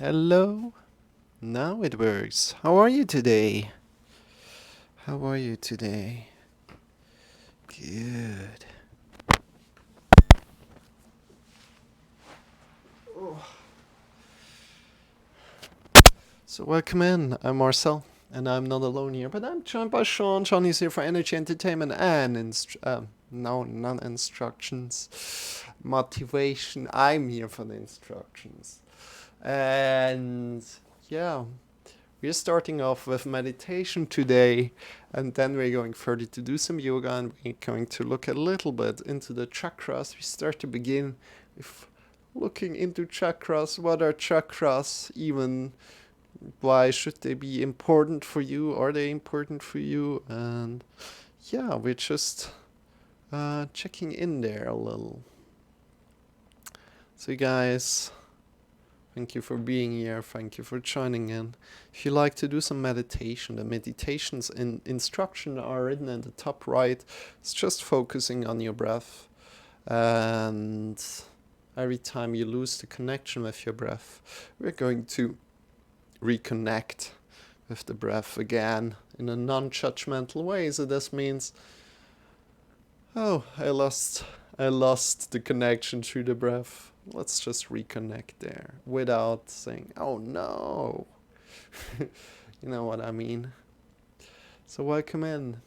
Hello. Now it works. How are you today? How are you today? Good. Oh. So welcome in. I'm Marcel, and I'm not alone here, but I'm joined by Shawn. Shawn is here for energy, entertainment, and no, non-instructions, motivation. I'm here for the instructions, and yeah. We're starting off with meditation today, and then we're going further to do some yoga, and we're going to look a little bit into the chakras. We start to begin with looking into chakras. What are chakras even? Why should they be important for you? Are they important for you? And yeah, we're just checking in there a little. So, guys, thank you for being here. Thank you for joining in. If you like to do some meditation, the meditations in instruction are written in the top right. It's just focusing on your breath. And every time you lose the connection with your breath, we're going to reconnect with the breath again in a non-judgmental way. So this means, oh, I lost the connection to the breath. Let's just reconnect there without saying, oh no. You know what I mean? So welcome in.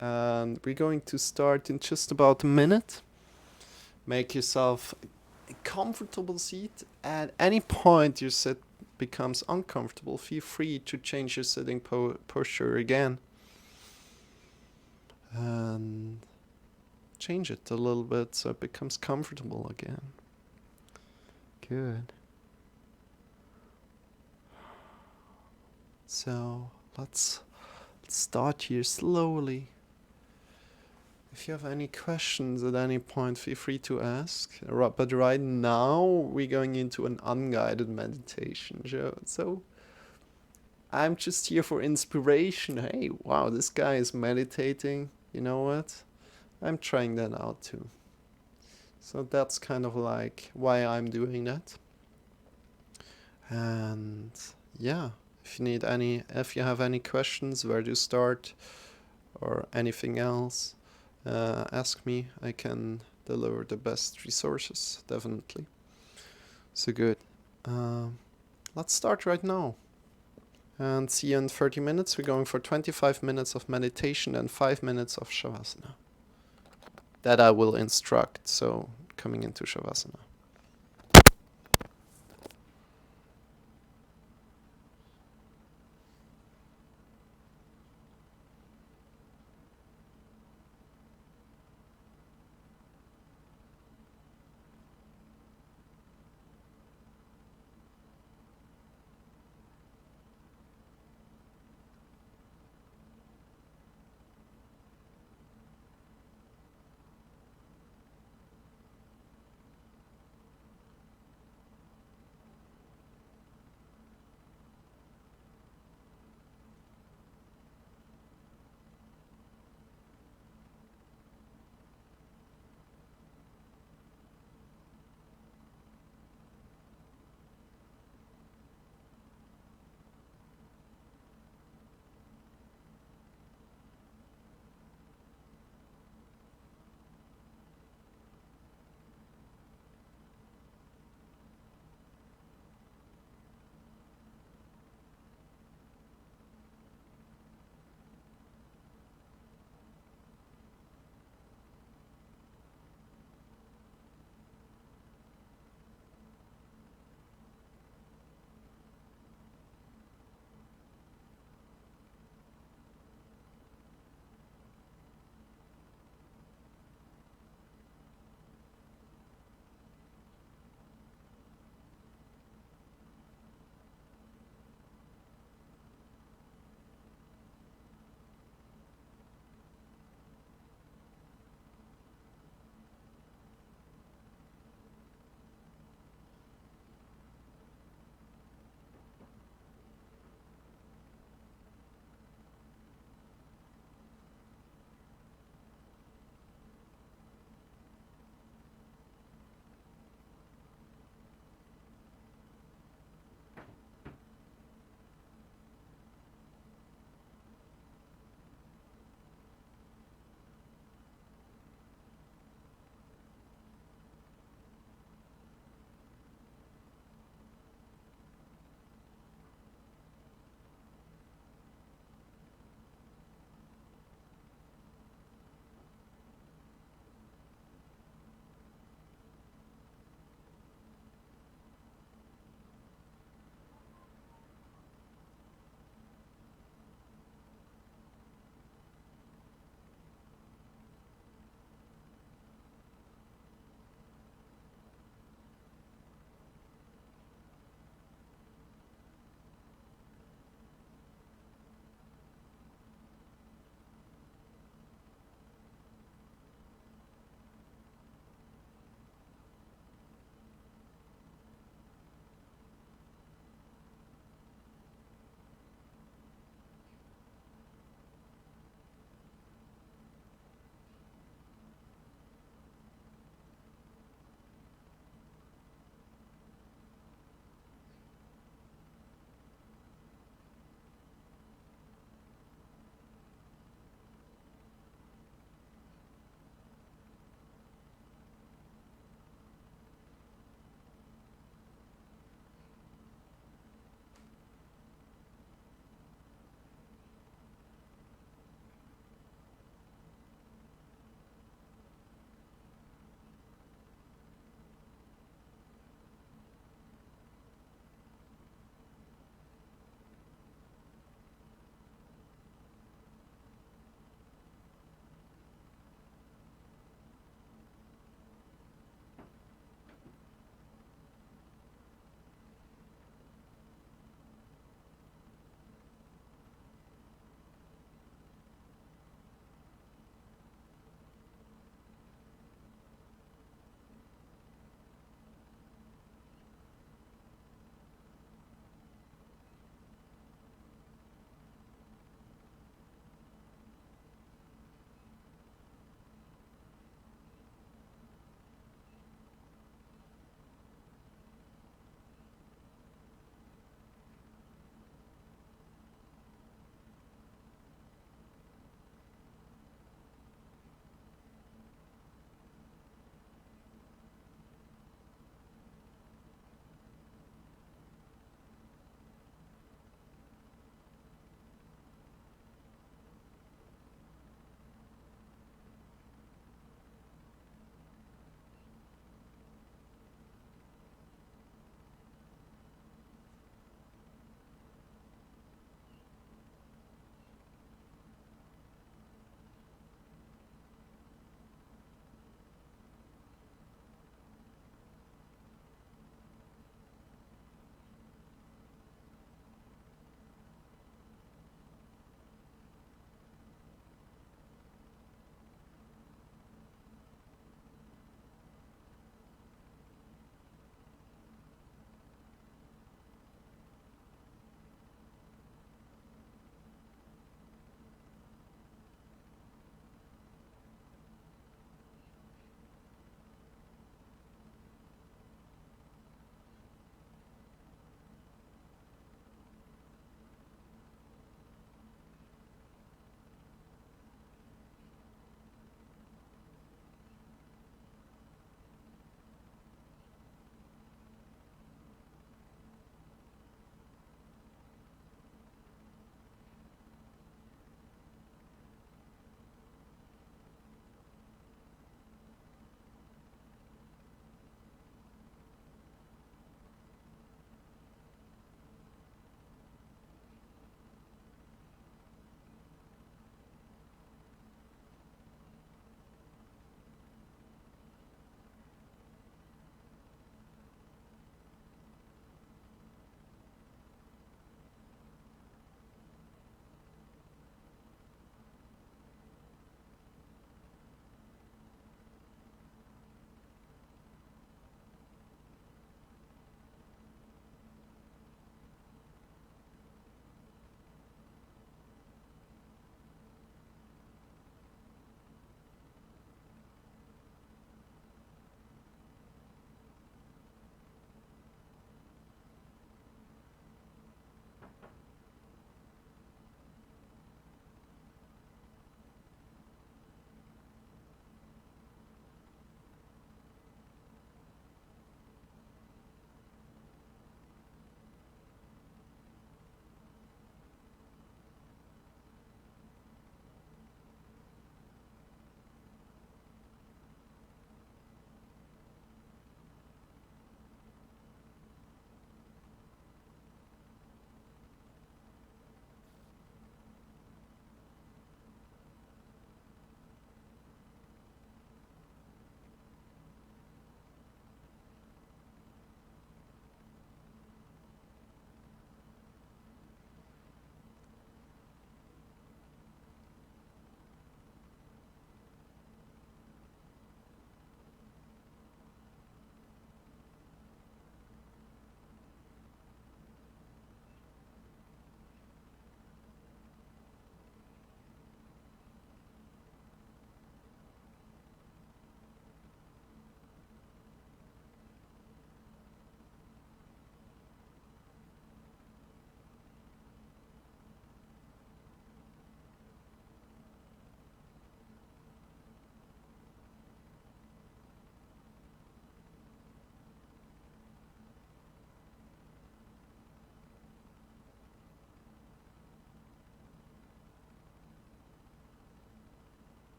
And we're going to start in just about a minute. Make yourself a comfortable seat. At any point your sit becomes uncomfortable, feel free to change your sitting posture again. And change it a little bit so it becomes comfortable again. Good. So let's start here slowly. If you have any questions at any point, feel free to ask. But right now, we're going into an unguided meditation show. So I'm just here for inspiration. Hey, wow, this guy is meditating. You know what? I'm trying that out too. So that's kind of like why I'm doing that. And yeah, if you have any questions, where to start, or anything else, ask me. I can deliver the best resources, definitely. So good. Let's start right now. And see you in 30 minutes. We're going for 25 minutes of meditation and 5 minutes of Shavasana. That I will instruct, so coming into Shavasana.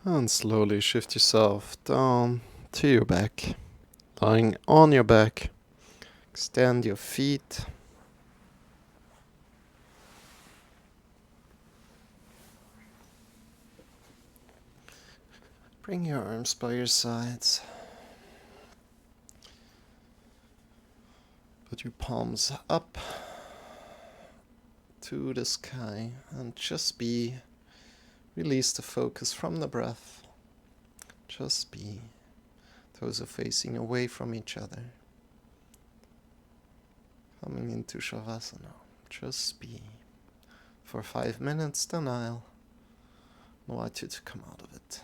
And slowly shift yourself down to your back. Lying on your back. Extend your feet. Bring your arms by your sides. Put your palms up to the sky and just be. Release the focus from the breath. Just be. Toes are facing away from each other. Coming into Shavasana. Just be. For 5 minutes, then I'll invite you to come out of it.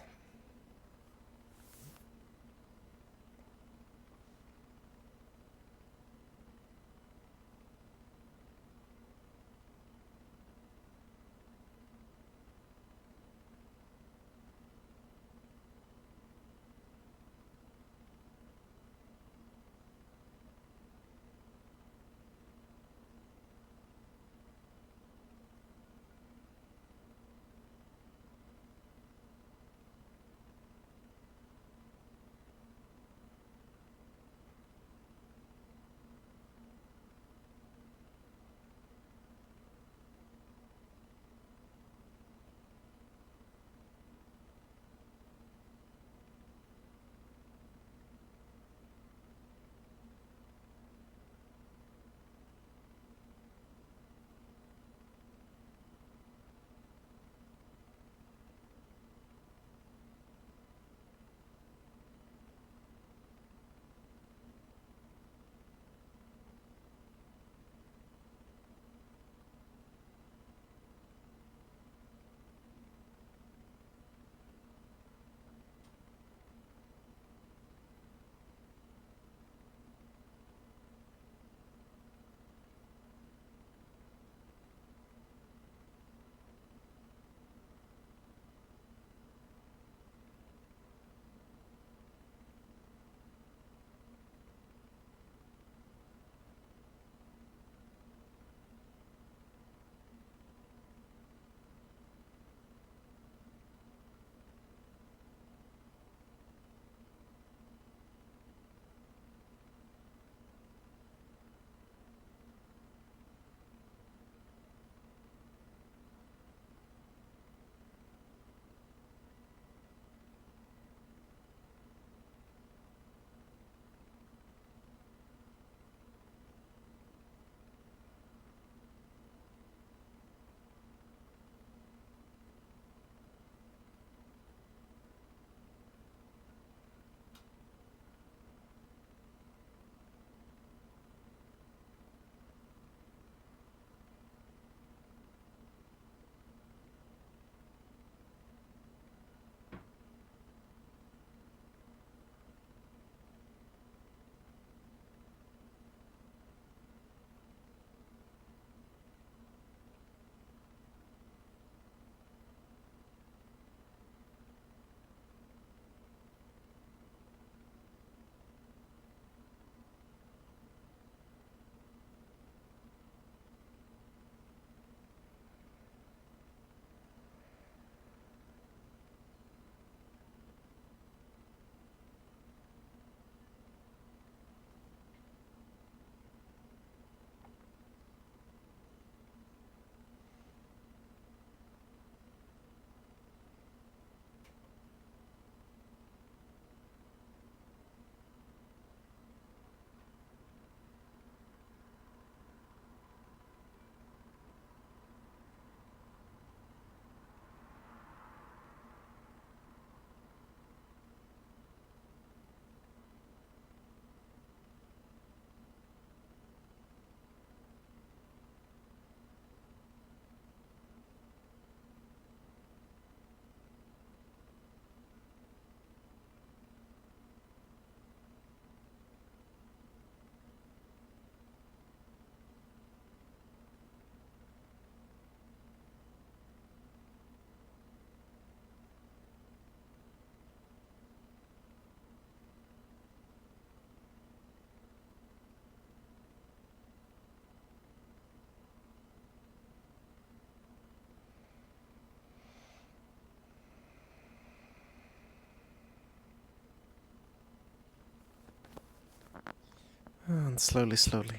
And slowly, slowly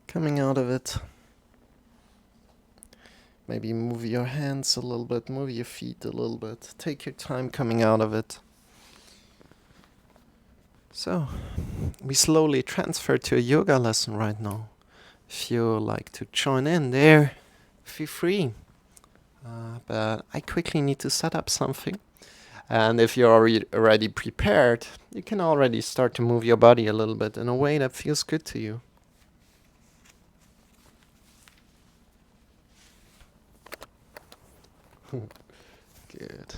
coming out of it. Maybe move your hands a little bit, move your feet a little bit. Take your time coming out of it. So, we slowly transfer to a yoga lesson right now. If you like to join in there, feel free. But I quickly need to set up something. And if you're already prepared, you can already start to move your body a little bit in a way that feels good to you. Good.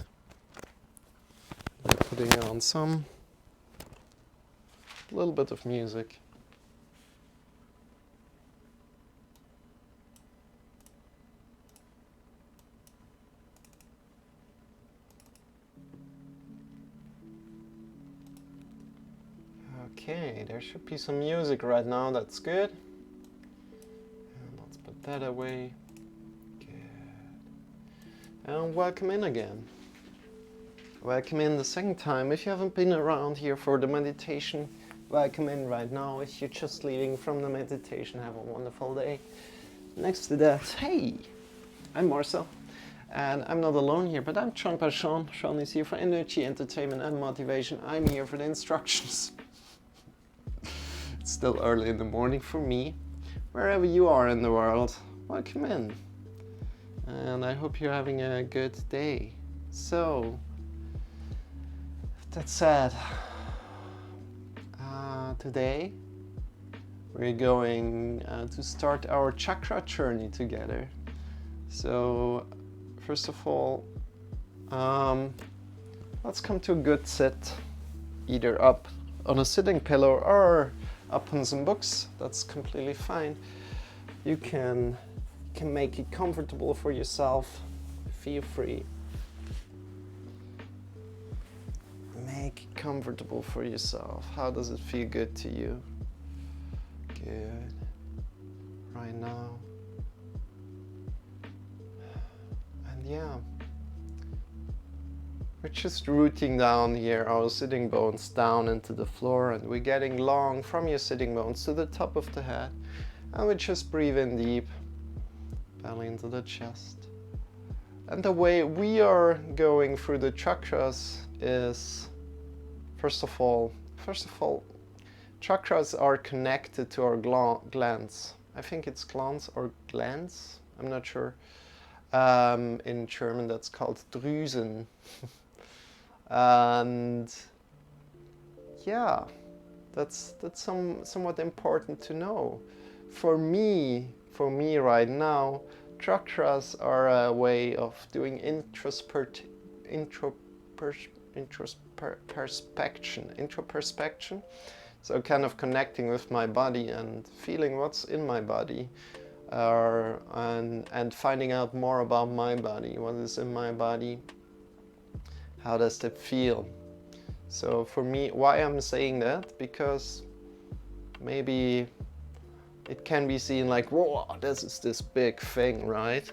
I'm putting on some little bit of music. Okay, there should be some music right now, that's good. And let's put that away. Good. And welcome in again. Welcome in the second time. If you haven't been around here for the meditation, welcome in right now. If you're just leaving from the meditation, have a wonderful day. Next to that, hey, I'm Marcel. And I'm not alone here, but I'm joined by Shawn. Shawn is here for energy, entertainment, and motivation. I'm here for the instructions. It's still early in the morning for me. Wherever you are in the world, welcome in. And I hope you're having a good day. So, that said, today we're going to start our chakra journey together. So, first of all, let's come to a good sit, either up on a sitting pillow or up on some books. That's completely fine. You can make it comfortable for yourself. Feel free. Make it comfortable for yourself. How does it feel good to you? Good. Right now. And yeah, we're just rooting down here our sitting bones down into the floor, and we're getting long from your sitting bones to the top of the head. And we just breathe in deep, belly into the chest. And the way we are going through the chakras is, first of all, chakras are connected to our glands. I think it's glands or glands, I'm not sure. In German that's called Drüsen. And yeah, that's somewhat important to know. For me right now, chakras are a way of doing introspection. So kind of connecting with my body and feeling what's in my body, and finding out more about my body, what is in my body, how does it feel. So for me, why I'm saying that, because maybe it can be seen like, whoa, this is this big thing, right?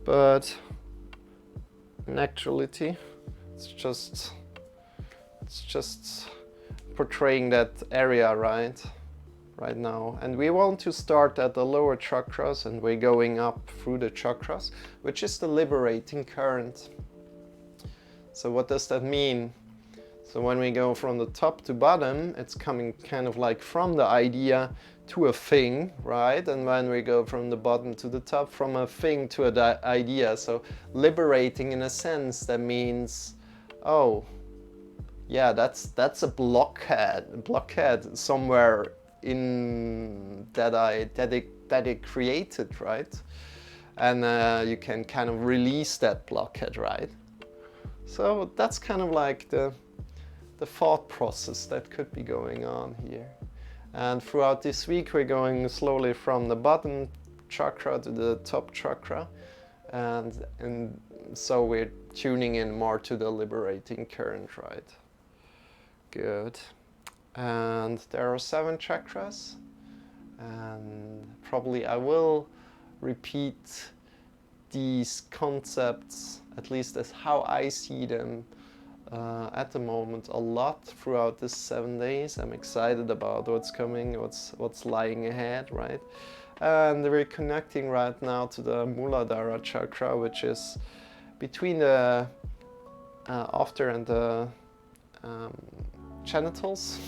But in actuality, it's just portraying that area right now. And we want to start at the lower chakras, and we're going up through the chakras, which is the liberating current. So what does that mean? So when we go from the top to bottom, it's coming kind of like from the idea to a thing, right? And when we go from the bottom to the top, from a thing to an idea. So liberating, in a sense, that means, oh, yeah, that's a blockhead somewhere in that it created, right? And you can kind of release that blockhead, right? So that's kind of like the thought process that could be going on here. And throughout this week, we're going slowly from the bottom chakra to the top chakra, and so we're tuning in more to the liberating current, right? Good. And there are 7 chakras, and probably I will repeat these concepts, at least as how I see them, at the moment a lot throughout this 7 days. I'm excited about what's coming, what's lying ahead, right? And we're connecting right now to the Muladhara chakra, which is between the after and the genitals,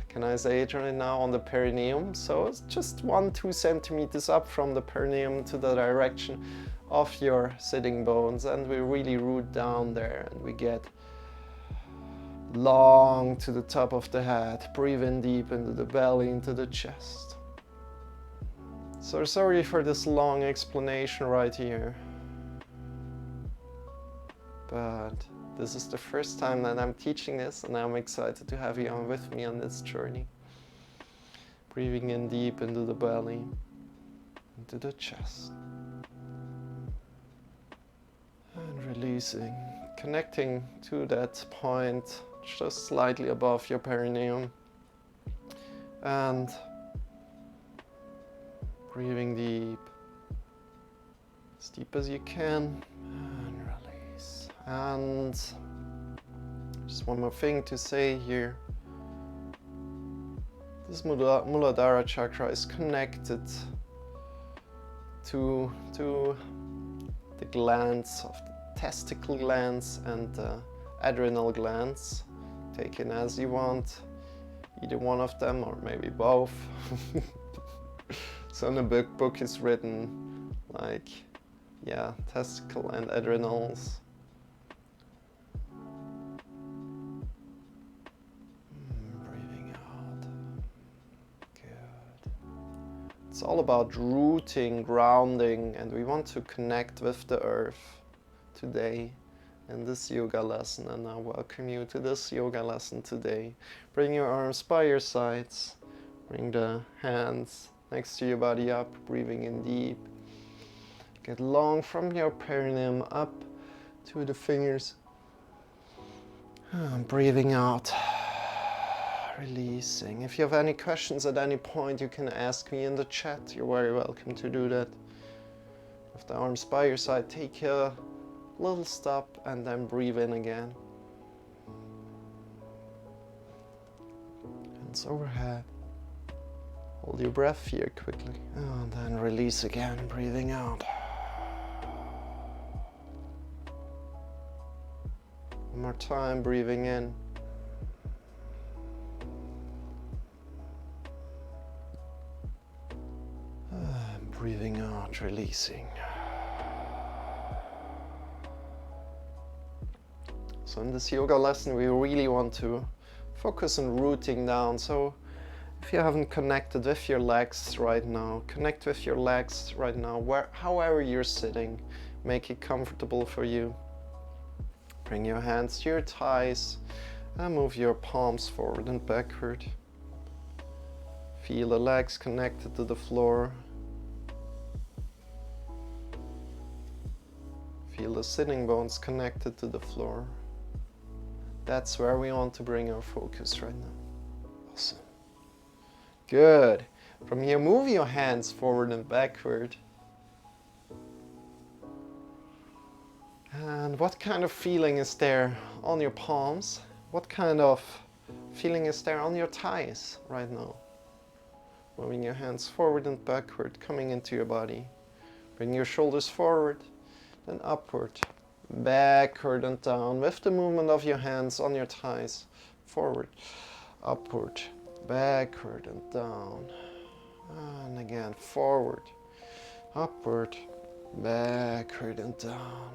can I say it right now, on the perineum. So it's just 1-2 centimeters up from the perineum to the direction of your sitting bones, and we really root down there and we get long to the top of the head. Breathe in deep into the belly, into the chest. So sorry for this long explanation right here, but this is the first time that I'm teaching this, and I'm excited to have you on with me on this journey. Breathing in deep into the belly, into the chest. And releasing, connecting to that point just slightly above your perineum. And breathing deep, as deep as you can, and release. And just one more thing to say here. This Muladhara chakra is connected to the glands of the testicle glands and the adrenal glands. Take it as you want, either one of them or maybe both. So in the book is written like, yeah, testicle and adrenals. Breathing out. Good. It's all about rooting, grounding, and we want to connect with the earth today in this yoga lesson. And I welcome you to this yoga lesson today. Bring your arms by your sides. Bring the hands next to your body up, breathing in deep. Get long from your perineum up to the fingers. And breathing out, releasing. If you have any questions at any point, you can ask me in the chat. You're very welcome to do that. With the arms by your side, take a little stop and then breathe in again. Hands overhead. Hold your breath here quickly. And then release again, breathing out. One more time, breathing in. And breathing out, releasing. So in this yoga lesson, we really want to focus on rooting down. So if you haven't connected with your legs right now, connect with your legs right now, however you're sitting. Make it comfortable for you. Bring your hands to your thighs and move your palms forward and backward. Feel the legs connected to the floor. Feel the sitting bones connected to the floor. That's where we want to bring our focus right now. Awesome. Good. From here, move your hands forward and backward. And what kind of feeling is there on your palms? What kind of feeling is there on your thighs right now? Moving your hands forward and backward, coming into your body. Bring your shoulders forward, then upward, backward and down with the movement of your hands on your thighs. Forward, upward, backward and down. And again, forward, upward, backward and down.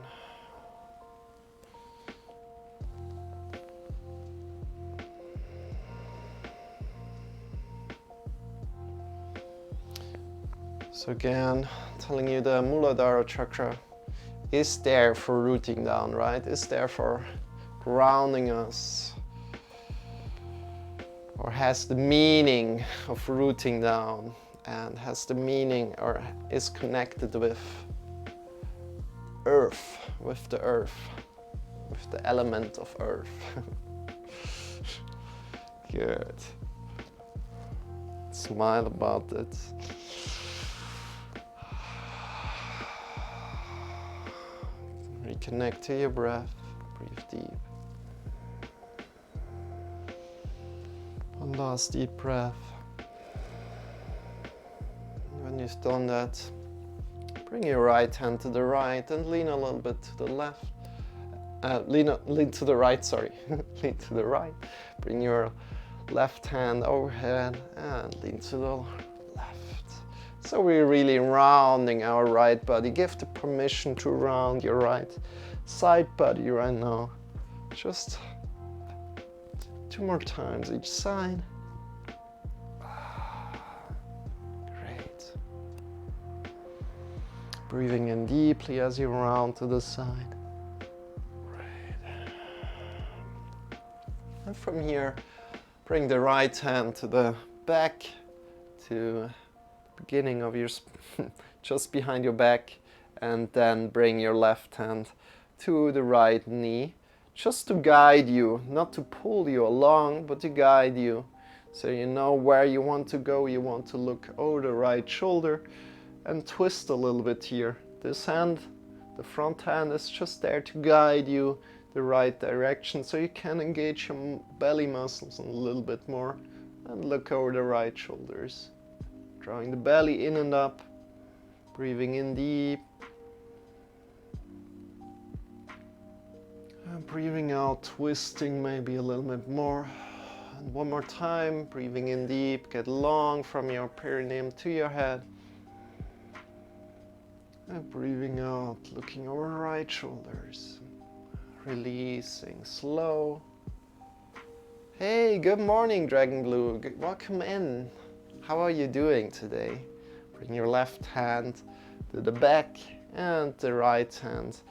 So again, telling you the Muladhara chakra is there for rooting down, right? Is there for grounding us, or has the meaning of rooting down, and has the meaning or is connected with earth, with the earth, with the element of earth. Good. Smile about it. Reconnect to your breath. Breathe deep. Last deep breath. When you've done that, bring your right hand to the right and lean a little bit to the left. Lean to the right, sorry. Lean to the right. Bring your left hand overhead and lean to the left. So we're really rounding our right body. Give the permission to round your right side body right now. Just 2 more times each side. Great. Breathing in deeply as you round to the side. Great. And from here, bring the right hand to the back, to the beginning of your, just behind your back, and then bring your left hand to the right knee, just to guide you, not to pull you along, but to guide you. So you know where you want to go. You want to look over the right shoulder and twist a little bit here. This hand, the front hand, is just there to guide you the right direction, so you can engage your belly muscles a little bit more and look over the right shoulders. Drawing the belly in and up, breathing in deep. And breathing out, twisting maybe a little bit more. And one more time, breathing in deep, get long from your perineum to your head. And breathing out, looking over right shoulders. Releasing, slow. Hey, good morning, Dragon Blue. Welcome in. How are you doing today? Bring your left hand to the back and the right hand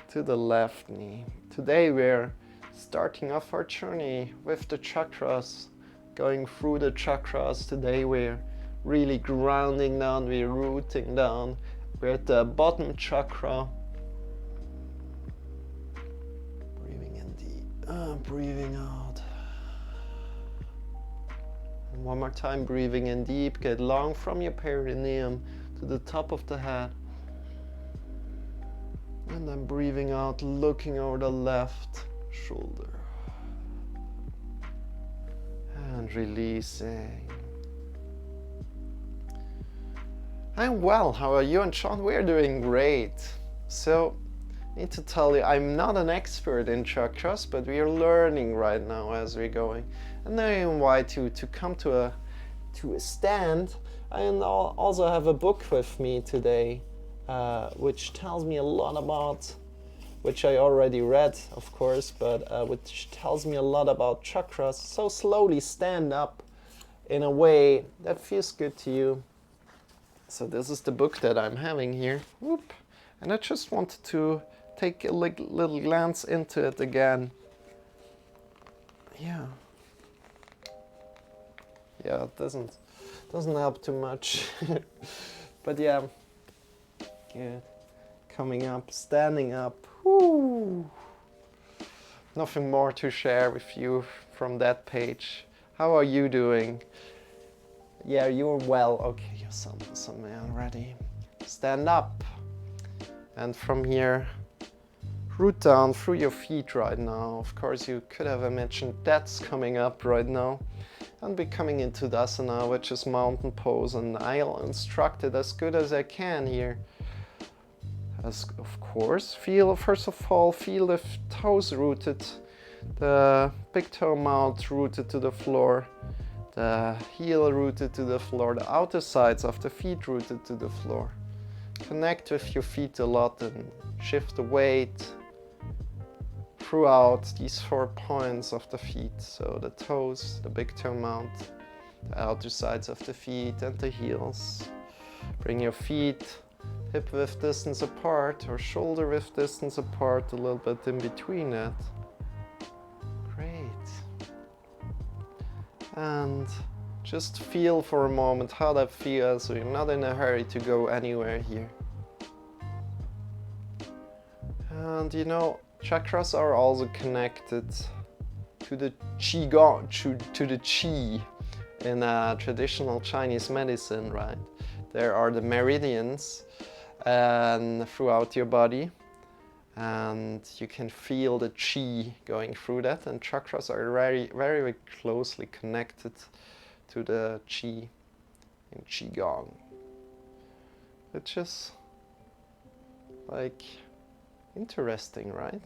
to the left knee. Today we're starting off our journey with the chakras, going through the chakras. Today we're really grounding down, we're rooting down. We're at the bottom chakra. Breathing in deep, breathing out. And one more time, breathing in deep, get long from your perineum to the top of the head. And then breathing out, looking over the left shoulder. And releasing. I'm well, how are you and Shawn? We're doing great. So, I need to tell you, I'm not an expert in chakras, but we are learning right now as we're going. And I invite you to come to a stand. I also have a book with me today, which tells me a lot about, which I already read, of course, but which tells me a lot about chakras. So slowly stand up in a way that feels good to you. So this is the book that I'm having here. Whoop. And I just wanted to take a little glance into it again. Yeah. Yeah, it doesn't help too much. But yeah. Good. Coming up, standing up. Woo. Nothing more to share with you from that page. How are you doing? Yeah, you're well. Okay, you're some man ready. Stand up. And from here, root down through your feet right now. Of course, you could have imagined that's coming up right now. And be coming into Dasana, which is mountain pose. And I'll instruct it as good as I can here. As of course, first of all, feel the toes rooted, the big toe mount rooted to the floor, the heel rooted to the floor, the outer sides of the feet rooted to the floor. Connect with your feet a lot and shift the weight throughout these 4 points of the feet. So the toes, the big toe mount, the outer sides of the feet and the heels. Bring your feet hip width distance apart or shoulder width distance apart, a little bit in between that. Great. And just feel for a moment how that feels, so you're not in a hurry to go anywhere here. And you know, chakras are also connected to the qigong, to the qi in traditional Chinese medicine, right? There are the meridians and throughout your body, And you can feel the chi going through that, and chakras are very, very, very closely connected to the chi in qigong, which is like interesting, right?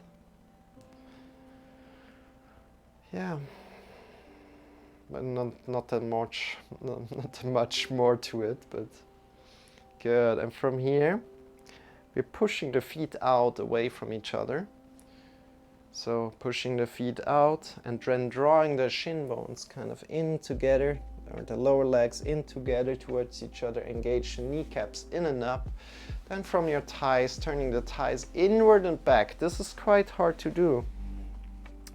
Yeah, but not that much, not much more to it, but good. And from here, we're pushing the feet out away from each other. So pushing the feet out and then drawing the shin bones kind of in together, or the lower legs in together towards each other. Engage the kneecaps in and up. Then from your thighs, turning the thighs inward and back. This is quite hard to do.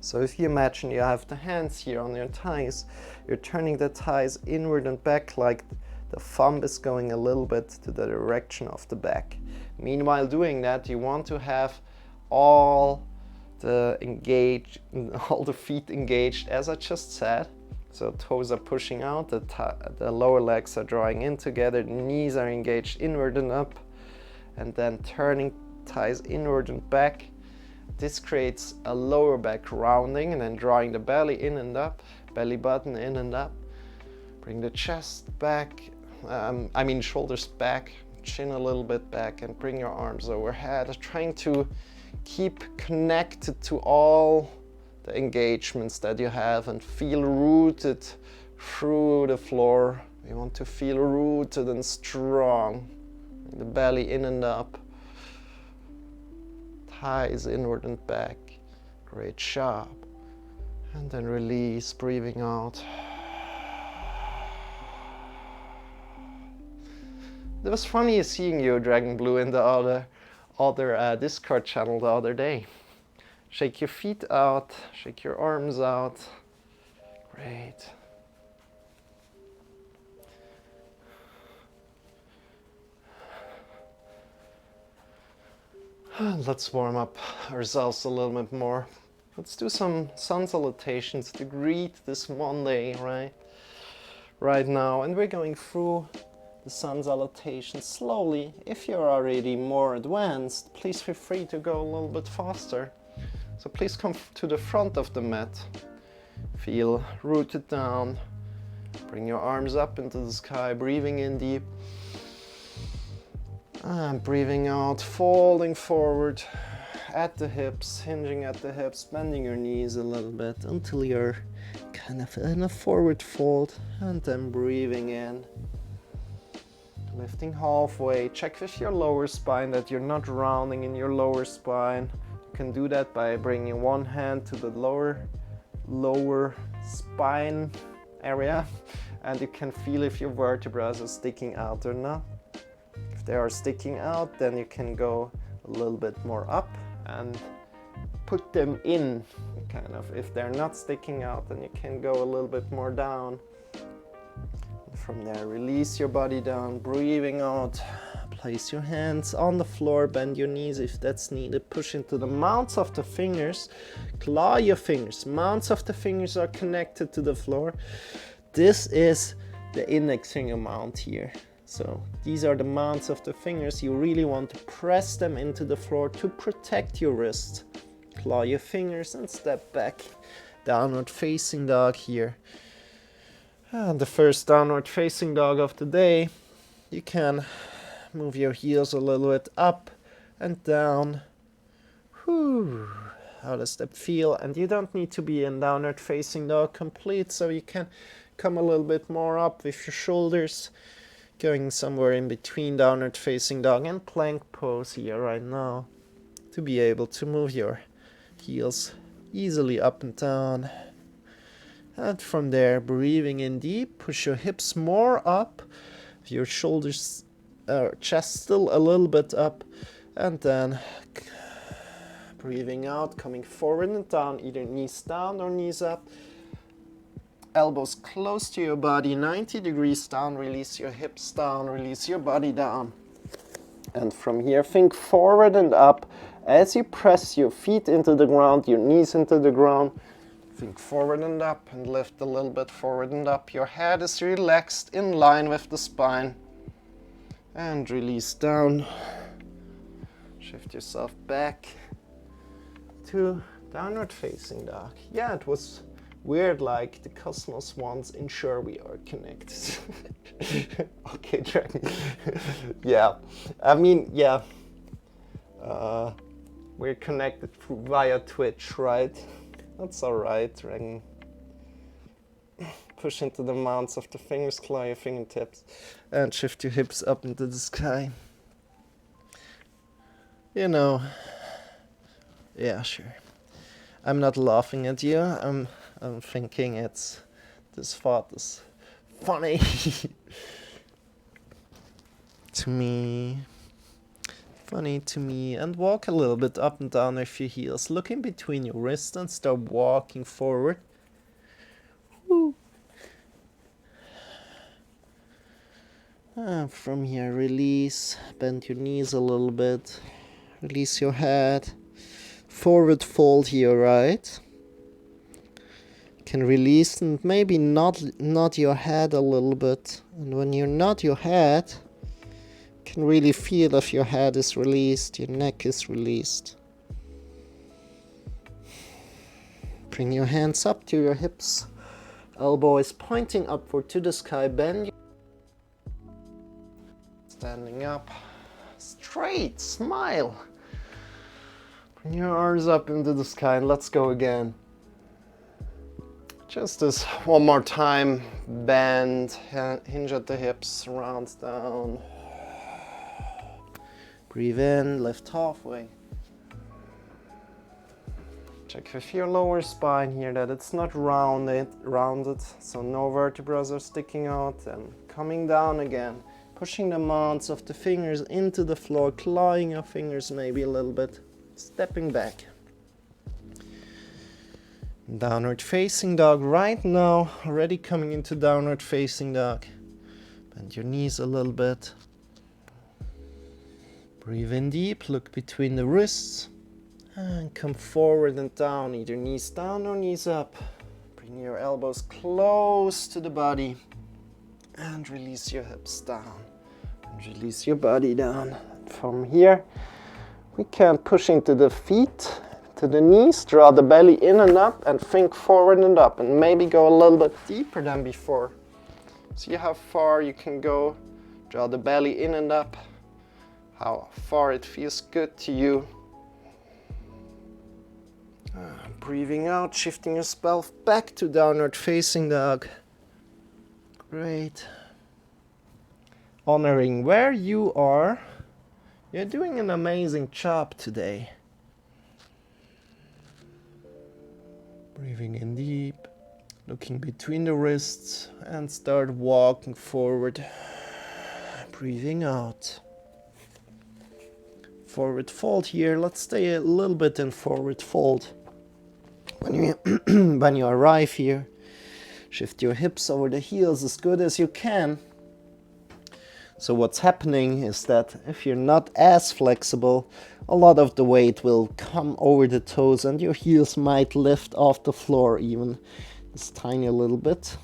So if you imagine you have the hands here on your thighs, you're turning the thighs inward and back like the thumb is going a little bit to the direction of the back. Meanwhile, doing that, you want to have all the feet engaged, as I just said. So toes are pushing out, the lower legs are drawing in together, the knees are engaged inward and up, and then turning thighs inward and back. This creates a lower back rounding, and then drawing the belly in and up, belly button in and up. Bring the chest back, shoulders back, chin a little bit back, and bring your arms overhead, trying to keep connected to all the engagements that you have and feel rooted through the floor. You want to feel rooted and strong. The belly in and up. Thighs inward and back. Great job. And then release, breathing out. It was funny seeing you, Dragon Blue, in the other Discord channel the other day. Shake your feet out, shake your arms out. Great. Let's warm up ourselves a little bit more. Let's do some sun salutations to greet this Monday, right now. And we're going through the sun salutation slowly. If you're already more advanced, please feel free to go a little bit faster. So please come to the front of the mat. Feel rooted down. Bring your arms up into the sky, breathing in deep. And breathing out, folding forward at the hips, hinging at the hips, bending your knees a little bit until you're kind of in a forward fold. And then breathing in. Lifting halfway. Check with your lower spine that you're not rounding in your lower spine. You can do that by bringing one hand to the lower spine area, and you can feel if your vertebrae are sticking out or not. If they are sticking out, then you can go a little bit more up and put them in, kind of. If they're not sticking out, then you can go a little bit more down. From there, release your body down, breathing out. Place your hands on the floor, bend your knees if that's needed. Push into the mounts of the fingers, claw your fingers. Mounts of the fingers are connected to the floor. This is the index finger mount here. So these are the mounts of the fingers. You really want to press them into the floor to protect your wrist. Claw your fingers and step back. Downward facing dog here. And the first downward facing dog of the day. You can move your heels a little bit up and down. Whew. How does that feel? And you don't need to be in downward facing dog complete, so you can come a little bit more up with your shoulders going somewhere in between downward facing dog and plank pose here right now, to be able to move your heels easily up and down. And from there, breathing in deep, push your hips more up, your shoulders, chest still a little bit up, and then breathing out, coming forward and down, either knees down or knees up. Elbows close to your body, 90 degrees down, release your hips down, release your body down. And from here, think forward and up. As you press your feet into the ground, your knees into the ground, think forward and up and lift a little bit forward and up. Your head is relaxed in line with the spine. And release down. Shift yourself back to downward facing dog. Yeah, it was weird, like the cosmos wants ensure we are connected. Okay, Dragon. Yeah, I mean, yeah. We're connected via Twitch, right? That's alright, Dragon. Push into the mounts of the fingers, claw your fingertips, and shift your hips up into the sky. You know, yeah, sure. I'm not laughing at you. I'm thinking this thought is funny to me. Funny to me. And walk a little bit up and down with your heels. Look in between your wrists and start walking forward. Woo. And from here, release. Bend your knees a little bit. Release your head. Forward fold here, right? Can release and maybe nod your head a little bit. And when you nod your head, can really feel if your head is released, your neck is released. Bring your hands up to your hips. Elbow is pointing upward to the sky. Bend. Standing up. Straight. Smile. Bring your arms up into the sky and let's go again. Just this one more time. Bend. Hinge at the hips. Round down. Breathe in, lift halfway. Check with your lower spine here that it's not rounded, so no vertebrae are sticking out, and coming down again. Pushing the mounts of the fingers into the floor, clawing your fingers maybe a little bit, stepping back. Downward facing dog right now, already coming into downward facing dog. Bend your knees a little bit. Breathe in deep, look between the wrists, and come forward and down, either knees down or knees up. Bring your elbows close to the body, and release your hips down, and release your body down. From here, we can push into the feet, to the knees, draw the belly in and up, and think forward and up, and maybe go a little bit deeper than before. See how far you can go, draw the belly in and up. How far it feels good to you. Breathing out, shifting yourself back to downward facing dog. Great. Honoring where you are. You're doing an amazing job today. Breathing in deep, looking between the wrists, and start walking forward. Breathing out. Forward fold here. Let's stay a little bit in forward fold. When you arrive here, shift your hips over the heels as good as you can. So what's happening is that if you're not as flexible, a lot of the weight will come over the toes and your heels might lift off the floor even this tiny little bit.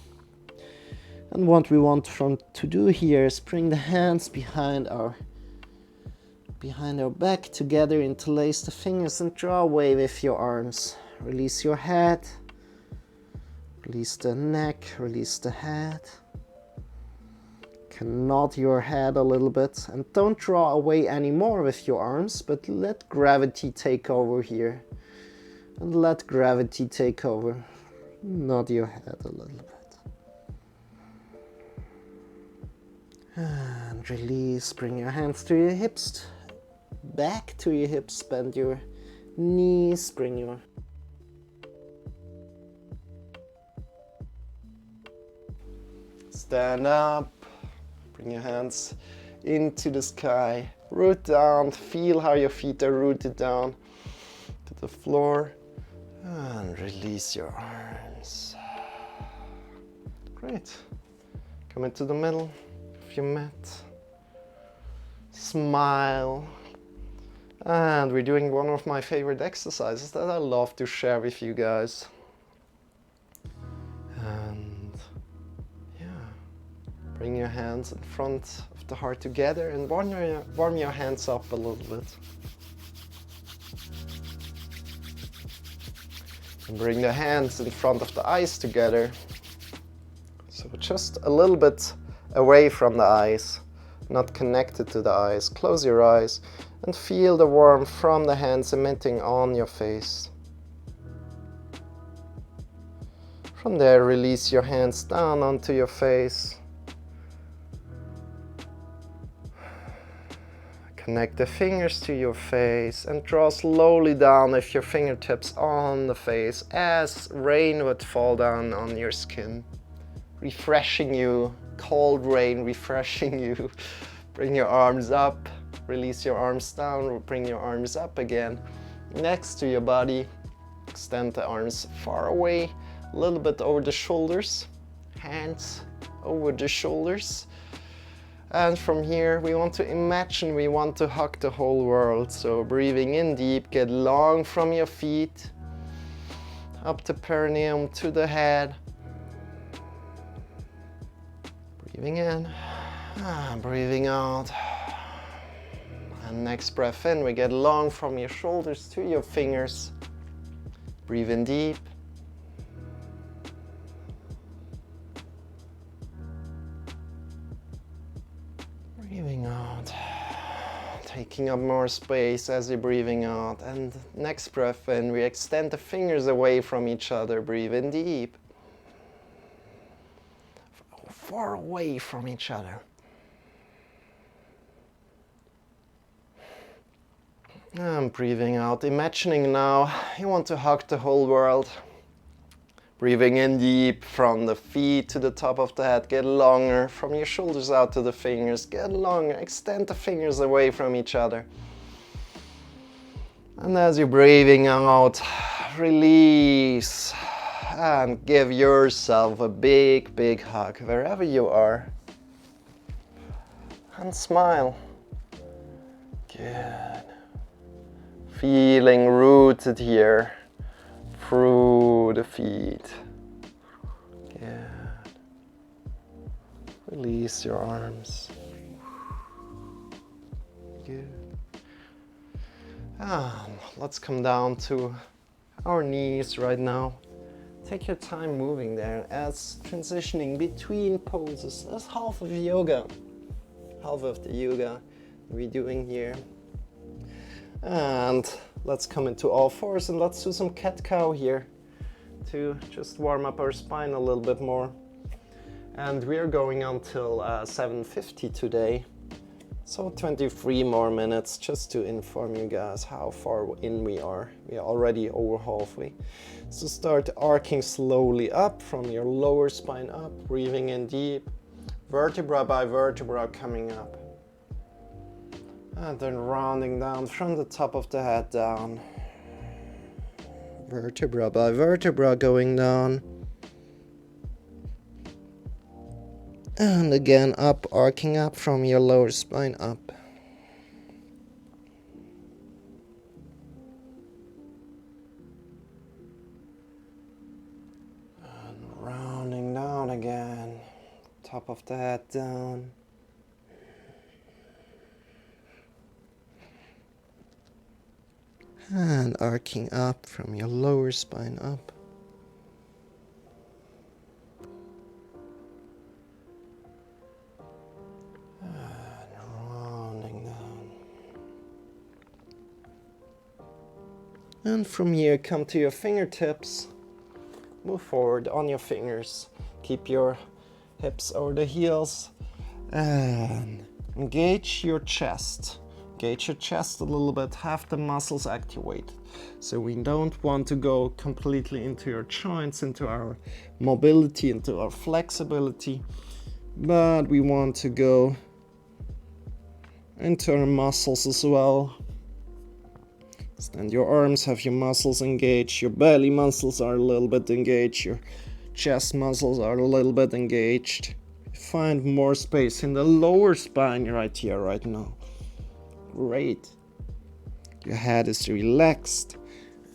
And what we want to do here is bring the hands behind our back together, interlace the fingers and draw away with your arms. Release your head, release the neck, release the head. Can nod your head a little bit and don't draw away anymore with your arms, but let gravity take over here. And let gravity take over. Nod your head a little bit. And release, bring your hands to your hips. Back to your hips, bend your knees, bring your stand up, bring your hands into the sky, root down, feel how your feet are rooted down to the floor, and release your arms. Great. Come into the middle of your mat, smile. And we're doing one of my favorite exercises that I love to share with you guys. And yeah, bring your hands in front of the heart together and warm your hands up a little bit. And bring the hands in front of the eyes together. So just a little bit away from the eyes, not connected to the eyes. Close your eyes and feel the warmth from the hands emitting on your face. From there, release your hands down onto your face. Connect the fingers to your face and draw slowly down with your fingertips on the face as rain would fall down on your skin. Refreshing you, cold rain refreshing you. Bring your arms up, release your arms down, bring your arms up again. Next to your body, extend the arms far away, a little bit over the shoulders, hands over the shoulders. And from here, we want to imagine we want to hug the whole world. So breathing in deep, get long from your feet, up the perineum to the head. Breathing in, breathing out. And next breath in, we get long from your shoulders to your fingers. Breathe in deep. Breathing out, taking up more space as you're breathing out. And next breath in, we extend the fingers away from each other. Breathe in deep. Far away from each other. And breathing out, imagining now you want to hug the whole world. Breathing in deep from the feet to the top of the head, get longer, from your shoulders out to the fingers, get longer, extend the fingers away from each other. And as you're breathing out, release and give yourself a big, big hug wherever you are. And smile. Good. Feeling rooted here. Through the feet. Good. Release your arms. Good. Let's come down to our knees right now. Take your time moving there as transitioning between poses. That's half of yoga. Half of the yoga we're doing here. And let's come into all fours and let's do some cat-cow here to just warm up our spine a little bit more. And we're going until 7:50 today. So 23 more minutes just to inform you guys how far in we are. We are already over halfway. So start arcing slowly up from your lower spine up, breathing in deep, vertebra by vertebra coming up. And then rounding down from the top of the head down. Vertebra by vertebra going down. And again up, arcing up from your lower spine up. And rounding down again. Top of the head down. And arcing up from your lower spine up. And from here, come to your fingertips. Move forward on your fingers. Keep your hips over the heels. And engage your chest. Engage your chest a little bit. Have the muscles activated. So we don't want to go completely into your joints, into our mobility, into our flexibility. But we want to go into our muscles as well. Stand your arms, have your muscles engaged, your belly muscles are a little bit engaged, your chest muscles are a little bit engaged. Find more space in the lower spine right here, right now. Great. Your head is relaxed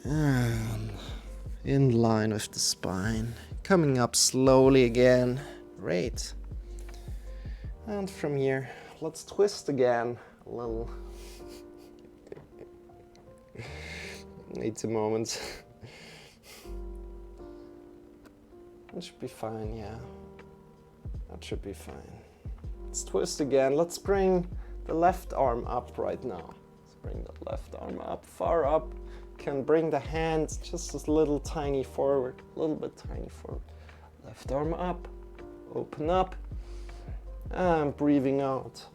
and in line with the spine. Coming up slowly again. Great. And from here, let's twist again a little. Need a moment. That should be fine, yeah. That should be fine. Let's twist again. Let's bring the left arm up right now. Let's bring the left arm up, far up. Can bring the hands just a little tiny forward, a little bit tiny forward. Left arm up, open up, and breathing out.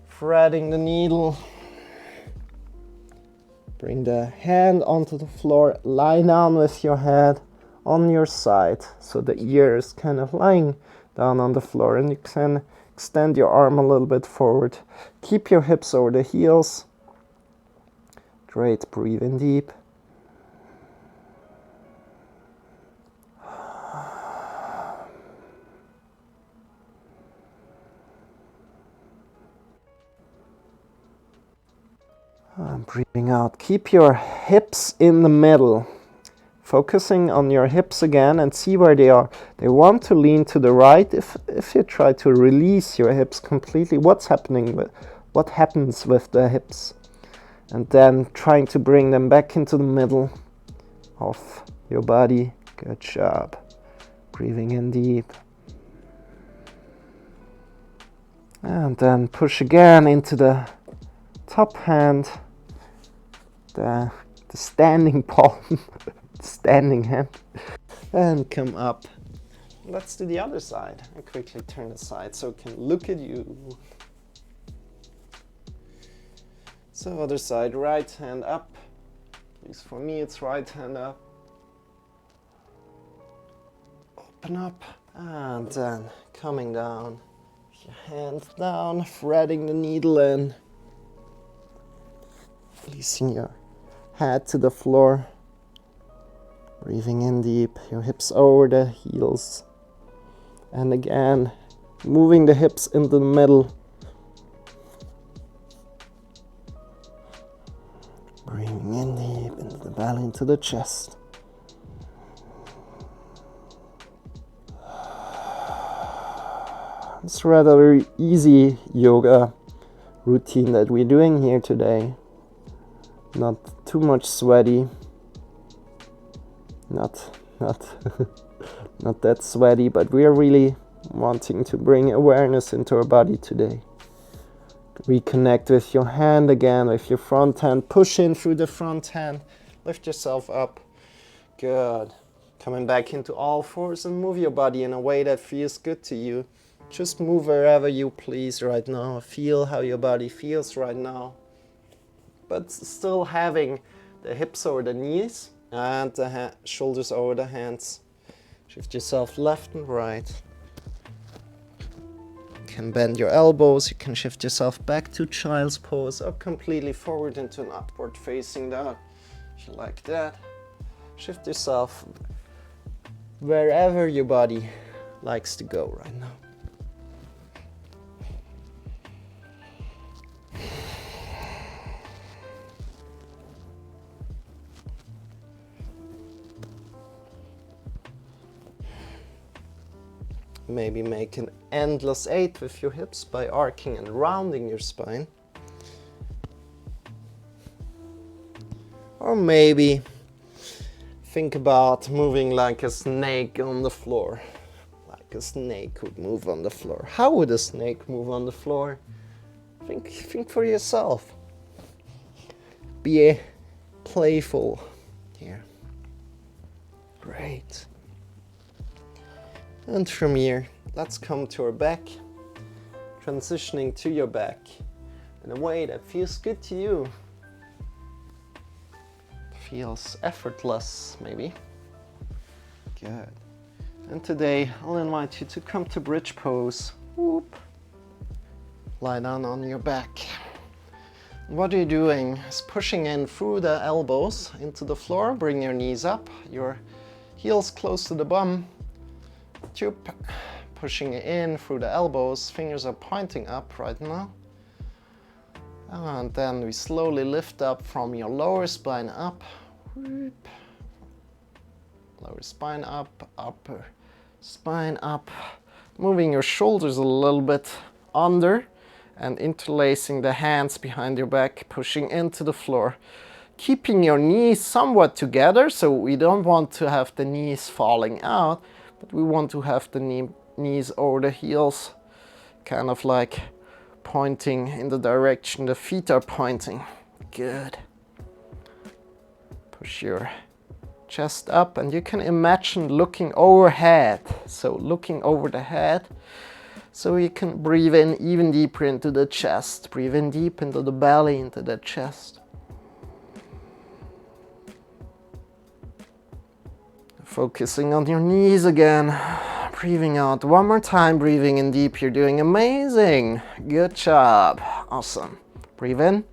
Threading the needle. Bring the hand onto the floor, lie down with your head on your side, so the ear is kind of lying down on the floor, and you can extend your arm a little bit forward. Keep your hips over the heels. Great, breathe in deep. And breathing out. Keep your hips in the middle. Focusing on your hips again and see where they are. They want to lean to the right. If you try to release your hips completely, what happens with the hips? And then trying to bring them back into the middle of your body. Good job. Breathing in deep. And then push again into the top hand, the standing palm. Standing hand, and come up. Let's do the other side. I quickly turn aside so I can look at you. So other side, right hand up. At least for me it's right hand up. Open up, and then coming down. Your hands down, threading the needle in. Releasing your head to the floor. Breathing in deep, your hips over the heels. And again, moving the hips into the middle. Breathing in deep into the belly, into the chest. It's a rather easy yoga routine that we're doing here today. Not too much sweaty. Not not that sweaty, but we are really wanting to bring awareness into our body today. Reconnect with your hand again, with your front hand. Push in through the front hand. Lift yourself up. Good. Coming back into all fours and move your body in a way that feels good to you. Just move wherever you please right now. Feel how your body feels right now. But still having the hips over the knees. And the shoulders over the hands. Shift yourself left and right. You can bend your elbows. You can shift yourself back to child's pose or completely forward into an upward facing dog. If you like that. Shift yourself wherever your body likes to go right now. Maybe make an endless 8 with your hips by arcing and rounding your spine. Or maybe think about moving like a snake on the floor. Like a snake would move on the floor. How would a snake move on the floor? Think for yourself. Be playful here. Great. And from here, let's come to our back, transitioning to your back in a way that feels good to you. Feels effortless, maybe. Good. And today, I'll invite you to come to bridge pose. Whoop. Lie down on your back. What you're doing is pushing in through the elbows into the floor. Bring your knees up, your heels close to the bum. Pushing in through the elbows, fingers are pointing up right now. And then we slowly lift up from your lower spine up. Lower spine up, upper spine up. Moving your shoulders a little bit under and interlacing the hands behind your back, pushing into the floor. Keeping your knees somewhat together, so we don't want to have the knees falling out. But we want to have the knees over the heels, kind of like pointing in the direction the feet are pointing. Good. Push your chest up, and you can imagine looking overhead. So looking over the head, so you can breathe in even deeper into the chest. Breathe in deep into the belly, into the chest. Focusing on your knees again. Breathing out one more time, breathing in deep. You're doing amazing. Good job. Awesome. Breathe in.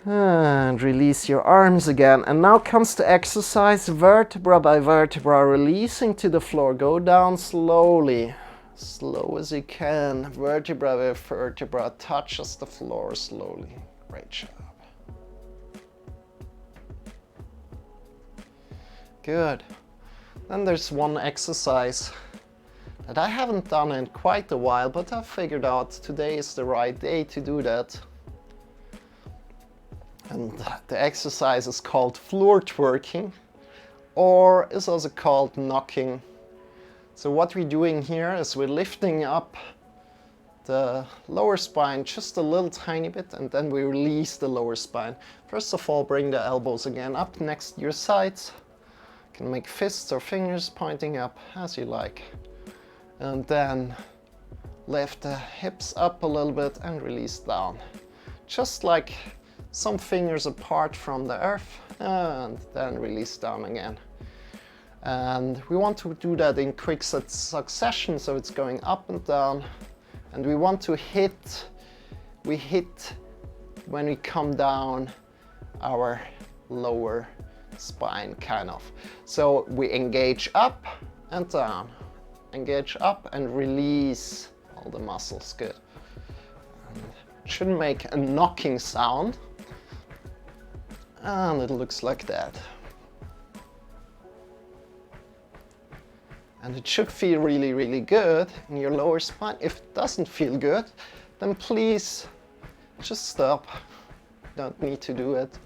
And release your arms again. And now comes the exercise vertebra by vertebra, releasing to the floor. Go down slowly, slow as you can. Vertebra by vertebra touches the floor slowly. Great job. Good. Then there's one exercise that I haven't done in quite a while, but I figured out today is the right day to do that. And the exercise is called floor twerking, or is also called knocking. So what we're doing here is we're lifting up the lower spine just a little tiny bit, and then we release the lower spine. First of all, bring the elbows again up next to your sides. You can make fists or fingers pointing up as you like. And then lift the hips up a little bit and release down. Just like some fingers apart from the earth, and then release down again. And we want to do that in quick succession, so it's going up and down. And we want to hit when we come down our lower spine, kind of. So we engage up and down, engage up and release all the muscles. Good. And it should make a knocking sound. And it looks like that. And it should feel really, really good in your lower spine. If it doesn't feel good, then please just stop. Don't need to do it.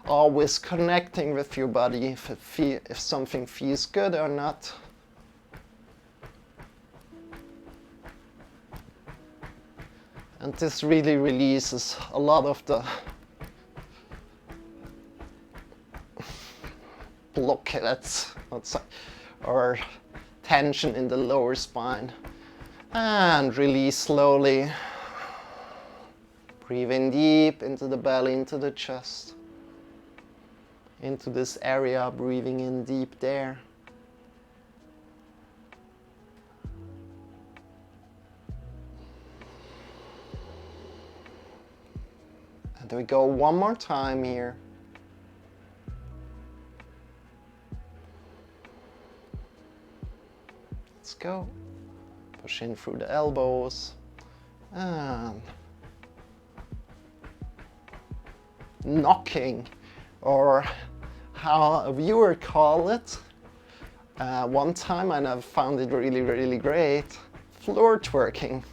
Always connecting with your body if something feels good or not. And this really releases a lot of the blockades or tension in the lower spine. And release slowly. Breathe in deep into the belly, into the chest, into this area, breathing in deep there. And we go one more time here. Let's go. Push in through the elbows and knocking, or how a viewer called it one time, and I found it really, really great, floor twerking.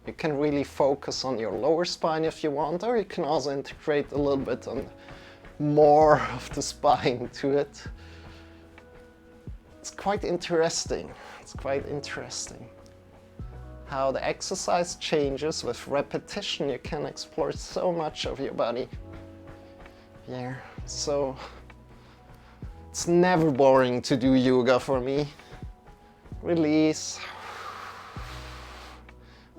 You can really focus on your lower spine if you want, or you can also integrate a little bit on more of the spine to it. It's quite interesting. It's quite interesting how the exercise changes with repetition. You can explore so much of your body here. So it's never boring to do yoga for me. Release.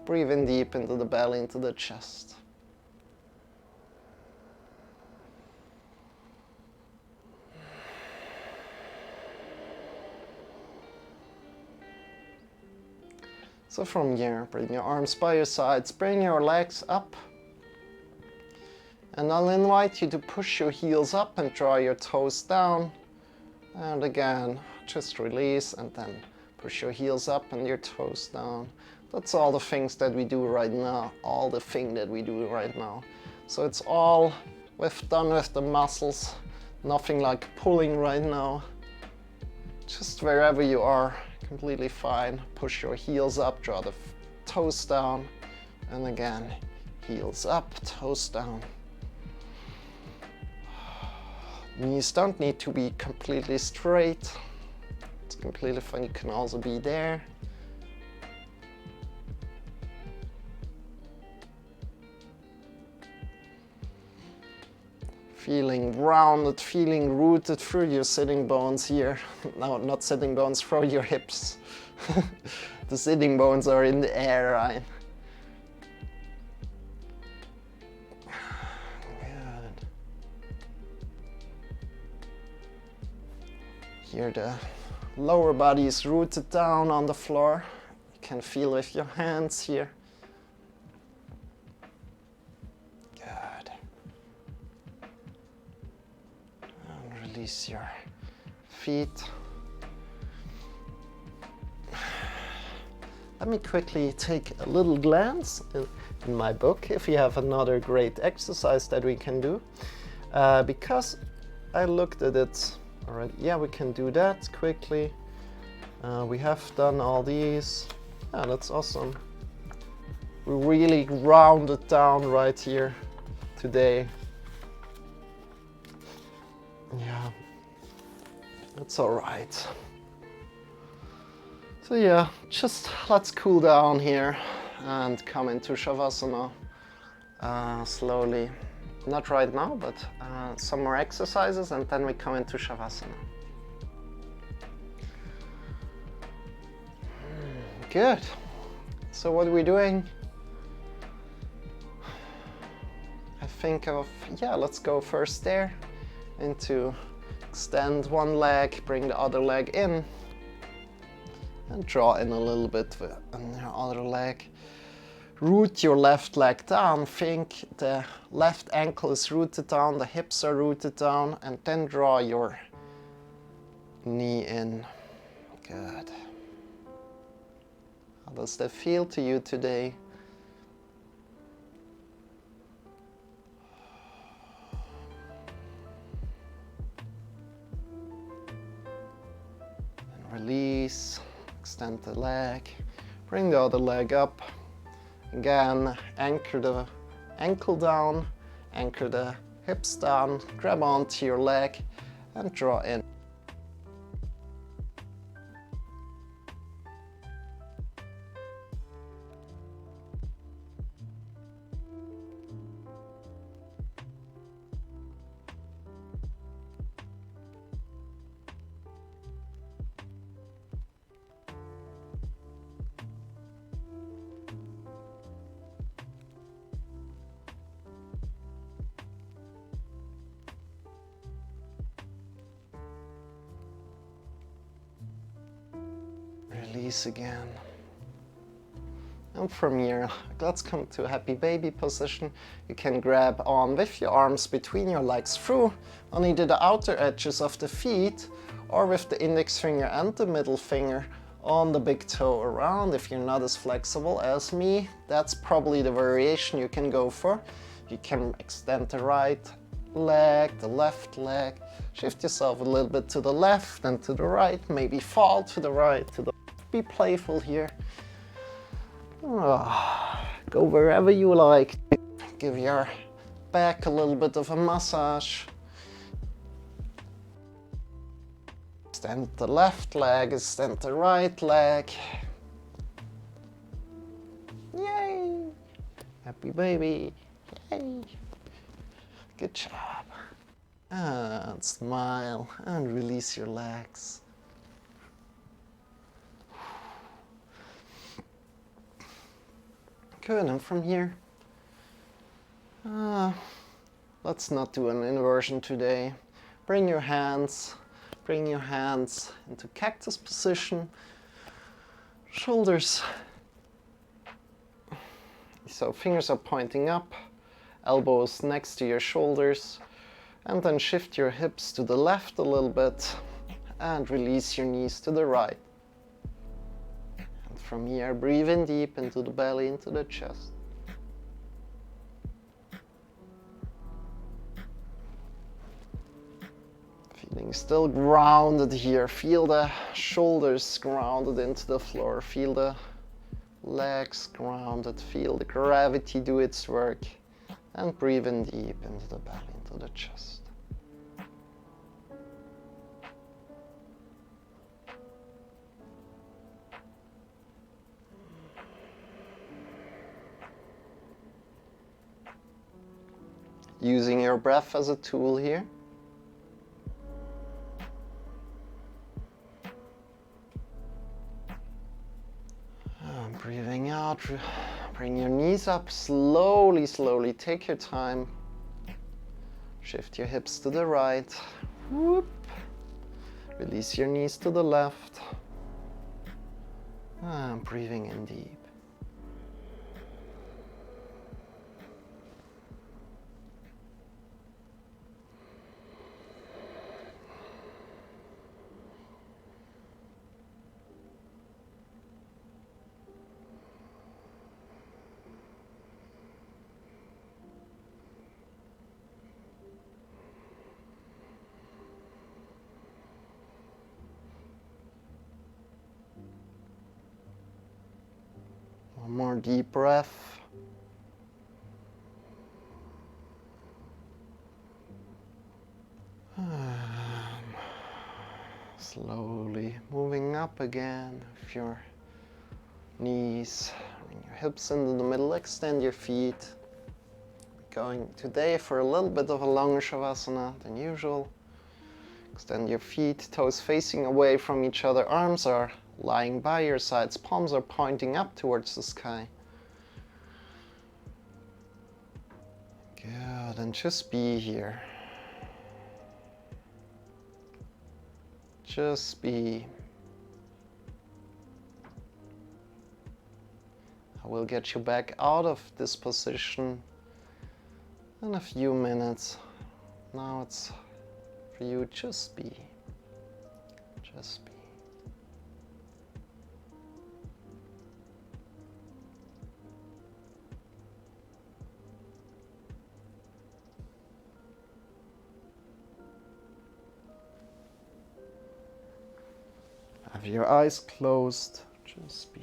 Breathe in deep into the belly, into the chest. So from here, bring your arms by your sides, bring your legs up. And I'll invite you to push your heels up and draw your toes down. And again, just release and then push your heels up and your toes down. That's all the things that we do right now, So it's all done with the muscles, nothing like pulling right now. Just wherever you are, completely fine. Push your heels up, draw the toes down, And again, heels up, toes down. Knees don't need to be completely straight. It's completely fine, you can also be there. Feeling rounded, feeling rooted through your sitting bones here. No, not sitting bones, through your hips. The sitting bones are in the air, right? Good. Here the lower body is rooted down on the floor. You can feel with your hands here. Release your feet. Let me quickly take a little glance in my book if you have another great exercise that we can do. Because I looked at it already. Yeah, we can do that quickly. We have done all these. Yeah, that's awesome. We really rounded down right here today. Yeah, that's all right. So yeah, just let's cool down here and come into Shavasana slowly. Not right now, but some more exercises and then we come into Shavasana. Good. So what are we doing? I think of, yeah, let's go first there. Into extend one leg, bring the other leg in, and draw in a little bit on your other leg. Root your left leg down, think the left ankle is rooted down, the hips are rooted down, and then draw your knee in. Good. How does that feel to you today? Release, extend the leg, bring the other leg up. Again, anchor the ankle down, anchor the hips down, grab onto your leg and draw in. Release again. And from here, let's come to a happy baby position. You can grab on with your arms between your legs through on either the outer edges of the feet or with the index finger and the middle finger on the big toe around. If you're not as flexible as me, that's probably the variation you can go for. You can extend the right leg, the left leg, shift yourself a little bit to the left and to the right, maybe fall to the right, to the left. Be playful here. Go wherever you like. Give your back a little bit of a massage. Extend the left leg, extend the right leg. Yay! Happy baby. Yay! Good job. And smile and release your legs. Good, and from here, let's not do an inversion today. Bring your hands into cactus position, shoulders. So fingers are pointing up, elbows next to your shoulders, and then shift your hips to the left a little bit and release your knees to the right. From here, breathe in deep into the belly, into the chest. Feeling still grounded here. Feel the shoulders grounded into the floor. Feel the legs grounded, feel the gravity do its work, and breathe in deep into the belly, into the chest. Using your breath as a tool here. Breathing out, bring your knees up slowly, slowly. Take your time. Shift your hips to the right. Whoop. Release your knees to the left. Breathing in deep. One more deep breath. Slowly moving up again with your knees, bring your hips into the middle, extend your feet. Going today for a little bit of a longer shavasana than usual. Extend your feet, toes facing away from each other, arms are lying by your sides, palms are pointing up towards the sky. Good, and just be here. Just be. I will get you back out of this position in a few minutes. Now it's for you, just be. Just be. Have your eyes closed, just be.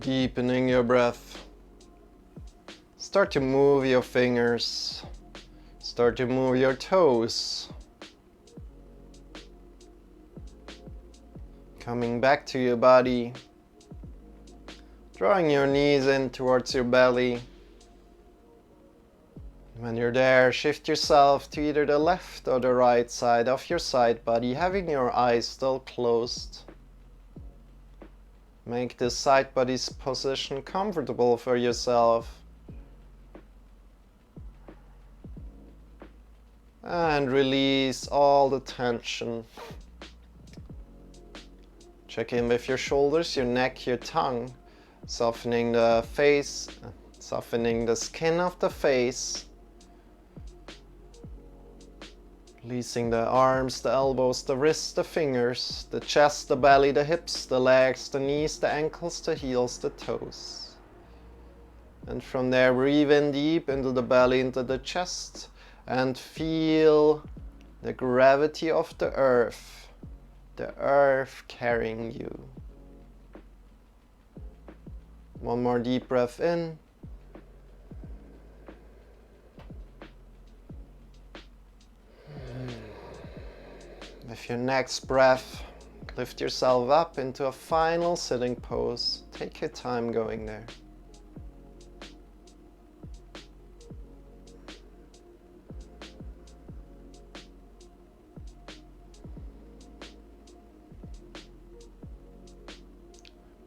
Deepening your breath. Start to move your fingers. Start to move your toes. Coming back to your body. Drawing your knees in towards your belly. When you're there, shift yourself to either the left or the right side of your side body, having your eyes still closed. Make this side body's position comfortable for yourself. And release all the tension. Check in with your shoulders, your neck, your tongue. Softening the face, softening the skin of the face. Releasing the arms, the elbows, the wrists, the fingers, the chest, the belly, the hips, the legs, the knees, the ankles, the heels, the toes. And from there, breathe in deep into the belly, into the chest, and feel the gravity of the earth carrying you. One more deep breath in. With your next breath, lift yourself up into a final sitting pose. Take your time going there.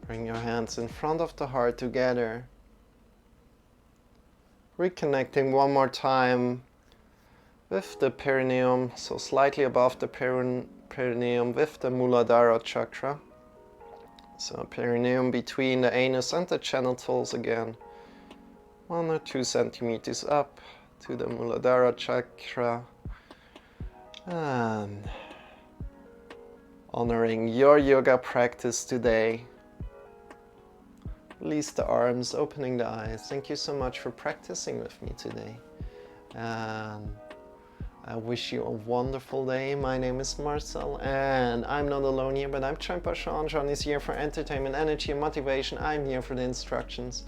Bring your hands in front of the heart together. Reconnecting one more time with the perineum, so slightly above the perineum with the Muladhara chakra. So perineum between the anus and the genitals again. 1 or 2 centimeters up to the Muladhara chakra. And honoring your yoga practice today. Release the arms, opening the eyes. Thank you so much for practicing with me today. And I wish you a wonderful day. My name is Marcel, and I'm not alone here, but I'm joined by Shawn. Shawn is here for entertainment, energy, and motivation. I'm here for the instructions.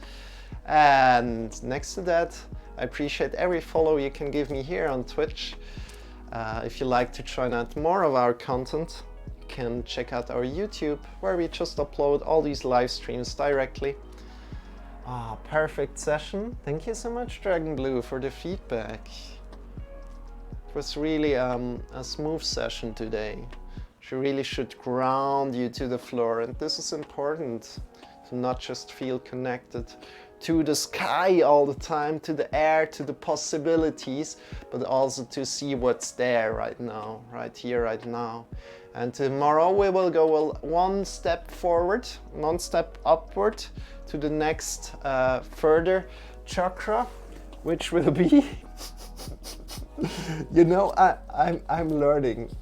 And next to that, I appreciate every follow you can give me here on Twitch. If you like to try out more of our content, you can check out our YouTube, where we just upload all these live streams directly. Perfect session. Thank you so much, Dragon Blue, for the feedback. It was really a smooth session today. She really should ground you to the floor, and this is important, to not just feel connected to the sky all the time, to the air, to the possibilities, but also to see what's there right now, right here, right now. And tomorrow we will go one step forward, one step upward to the next further chakra, which will be you know, I'm learning.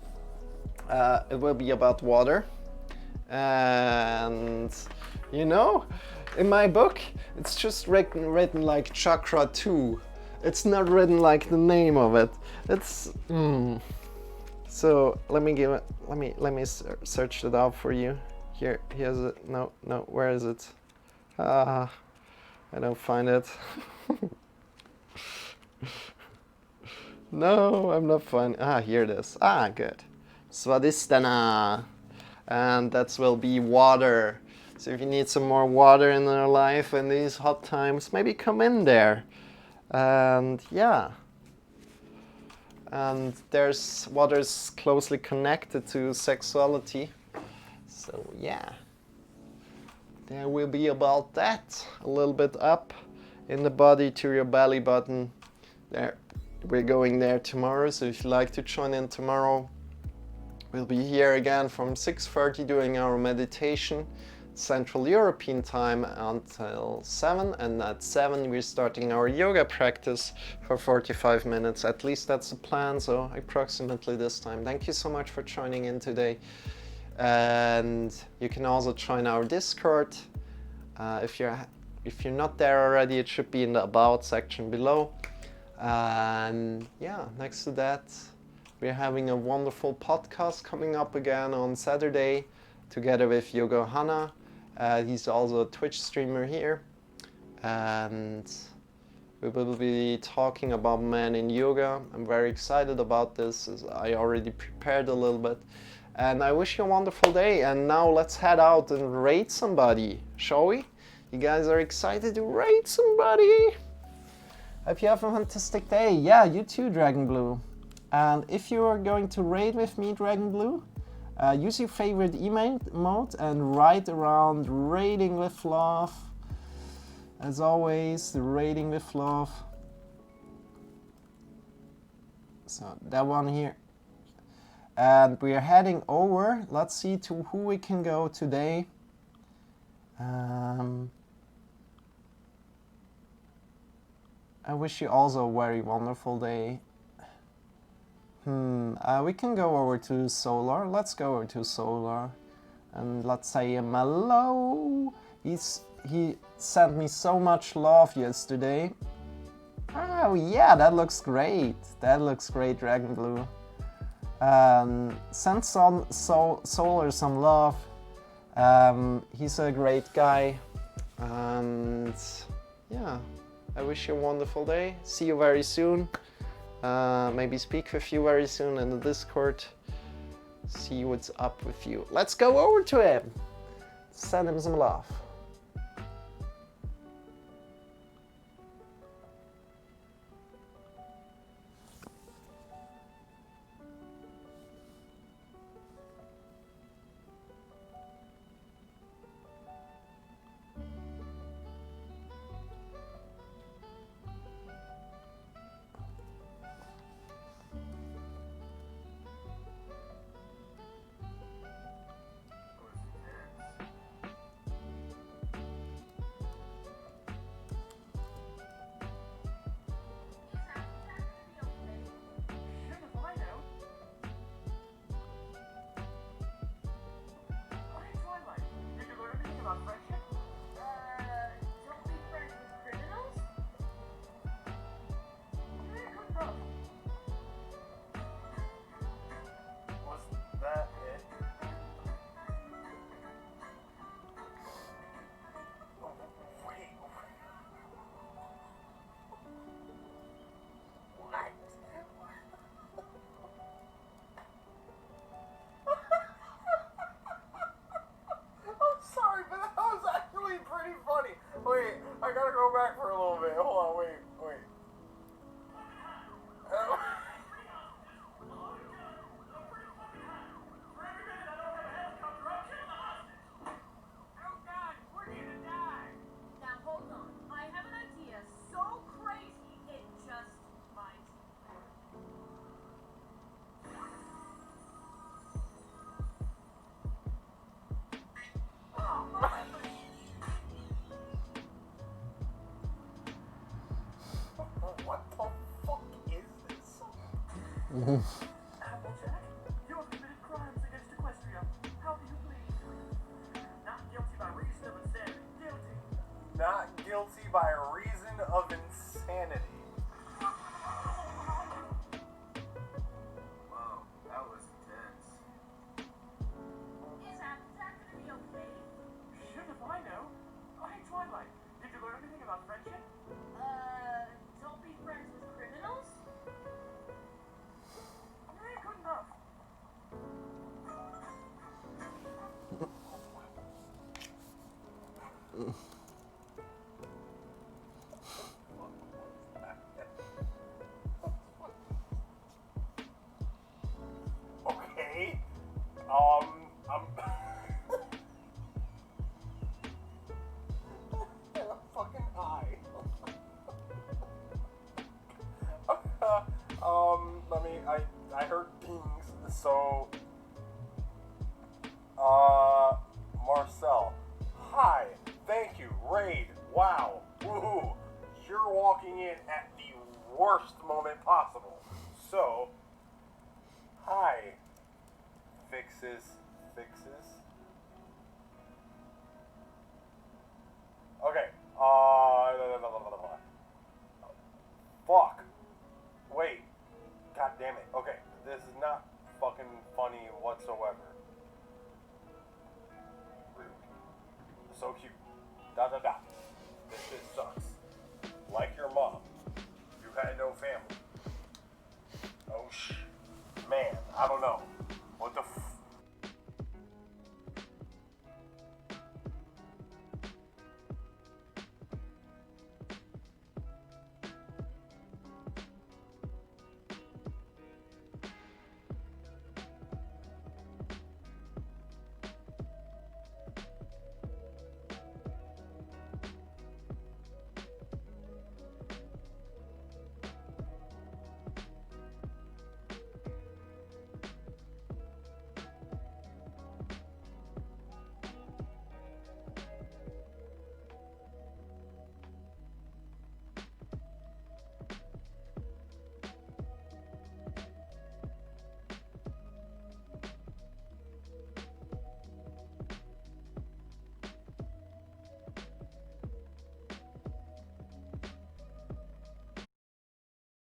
It will be about water. And, you know, in my book, it's just written like Chakra 2. It's not written like the name of it. It's, So let me search it out for you. Here's it. No, where is it? I don't find it. No, I'm not finding. Here it is. Good. Svadhisthana. And that will be water. So if you need some more water in your life in these hot times, maybe come in there. And yeah. And water's closely connected to sexuality. So yeah. There will be about that. A little bit up in the body to your belly button. There. We're going there tomorrow, so if you'd like to join in tomorrow, we'll be here again from 6:30 doing our meditation, Central European time, until 7, and at 7 we're starting our yoga practice for 45 minutes. At least that's the plan, so approximately this time. Thank you so much for joining in today. And you can also join our Discord. If you're not there already, it should be in the About section below. And yeah, next to that, we're having a wonderful podcast coming up again on Saturday together with Yoga Hana. He's also a Twitch streamer here, and we will be talking about men in yoga. I'm very excited about this, as I already prepared a little bit. And I wish you a wonderful day. And now let's head out and raid somebody, shall we? You guys are excited to raid somebody? Hope you have a fantastic day. Yeah, you too, Dragon Blue. And if you are going to raid with me, Dragon Blue, use your favorite emote and write around raiding with love. As always, the raiding with love. So that one here. And we are heading over. Let's see to who we can go today. I wish you also a very wonderful day. We can go over to Solar. Let's go over to Solar. And let's say him hello. He sent me so much love yesterday. Oh yeah, that looks great. That looks great, Dragon Blue. Send Solar some love. He's a great guy. And yeah, I wish you a wonderful day. See you very soon. Maybe speak with you very soon in the Discord. See what's up with you. Let's go over to him. Send him some love. Applejack, you have committed crimes against Equestria. How do you plead? Not guilty by reason of insanity. Guilty. Not guilty by reason of insanity. Wow, that was intense. Is Applejack gonna be okay? Shit if I know. Hey, Twilight, did you learn anything about friendship? Don't be friends with criminals? Good enough. Okay. I'm fucking high. I heard dings, so Marcel. Hi, thank you, Raid. Wow, woohoo. You're walking in at the worst moment possible. So, hi, fixes. Okay,